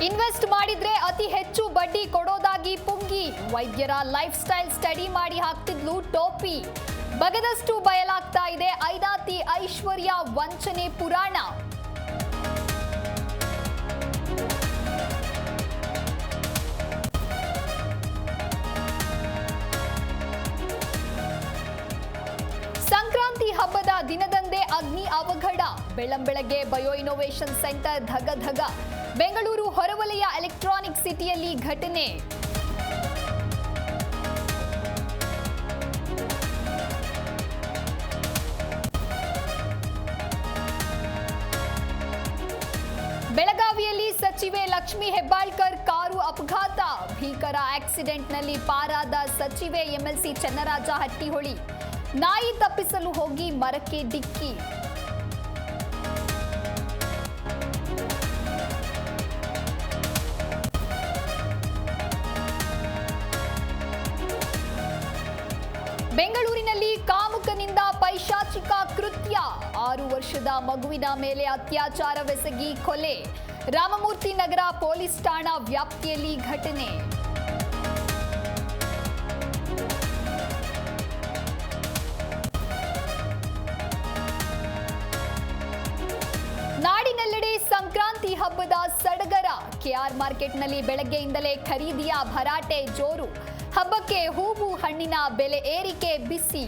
Invest ಮಾಡಿದ್ರೆ ಅತಿ ಹೆಚ್ಚು ಬಡ್ಡಿ ಕೊಡೋದಾಗಿ ಪುಂಗಿ. ವೈದ್ಯರ ಲೈಫ್ ಸ್ಟೈಲ್ ಸ್ಟಡಿ ಮಾಡಿ ಹಾಕ್ತಿದ್ಲು ಟೋಪಿ. ಬಗದಷ್ಟು ಬಯಲಾಗ್ತಾ ಇದೆ ಐದಾತಿ ಐಶ್ವರ್ಯ ವಂಚನೆ ಪುರಾಣ. ಸಂಕ್ರಾಂತಿ ಹಬ್ಬದ ದಿನದಂದೇ ಅಗ್ನಿ ಅವಘಡ. ಬೆಳ್ಳಂಬೆಳಗ್ಗೆ ಬಯೋ ಇನ್ನೋವೇಷನ್ ಸೆಂಟರ್ ಧಗಧಗ. ಬೆಂಗಳೂರು ಹೊರವಲಯ ಎಲೆಕ್ಟ್ರಾನಿಕ್ ಸಿಟಿಯಲ್ಲಿ ಘಟನೆ. ಬೆಳಗಾವಿಯಲ್ಲಿ ಸಚಿವೆ ಲಕ್ಷ್ಮಿ ಹೆಬ್ಬಾಳ್ಕರ್ ಕಾರು ಅಪಘಾತ. ಭೀಕರ ಆಕ್ಸಿಡೆಂಟ್ನಲ್ಲಿ ಪಾರಾದ ಸಚಿವೆ ಎಂಎಲ್ಸಿ ಚನ್ನರಾಜ ಹಟ್ಟಿಹೊಳಿ. ನಾಯಿ ತಪ್ಪಿಸಲು ಹೋಗಿ ಮರಕ್ಕೆ ಡಿಕ್ಕಿ. ಬೆಂಗಳೂರಿನಲ್ಲಿ ಕಾಮುಕನಿಂದ ಪೈಶಾಚಿಕ ಕೃತ್ಯ. 6 ವರ್ಷದ ಮಗುವಿನ ಮೇಲೆ ಅತ್ಯಾಚಾರವೆಸಗಿ ಕೊಲೆ. ರಾಮಮೂರ್ತಿ ನಗರ ಪೊಲೀಸ್ ಠಾಣಾ ವ್ಯಾಪ್ತಿಯಲ್ಲಿ ಘಟನೆ. ನಾಡಿನೆಲ್ಲೆಡೆ ಸಂಕ್ರಾಂತಿ ಹಬ್ಬದ ಸಡಗರ. ಕೆಆರ್ ಮಾರ್ಕೆಟ್ನಲ್ಲಿ ಬೆಳಗ್ಗೆಯಿಂದಲೇ ಖರೀದಿಯ ಭರಾಟೆ ಜೋರು. ಹಬ್ಬಕ್ಕೆ ಹೂವು ಹಣ್ಣಿನ ಬೆಲೆ ಏರಿಕೆ ಬಿಸಿ.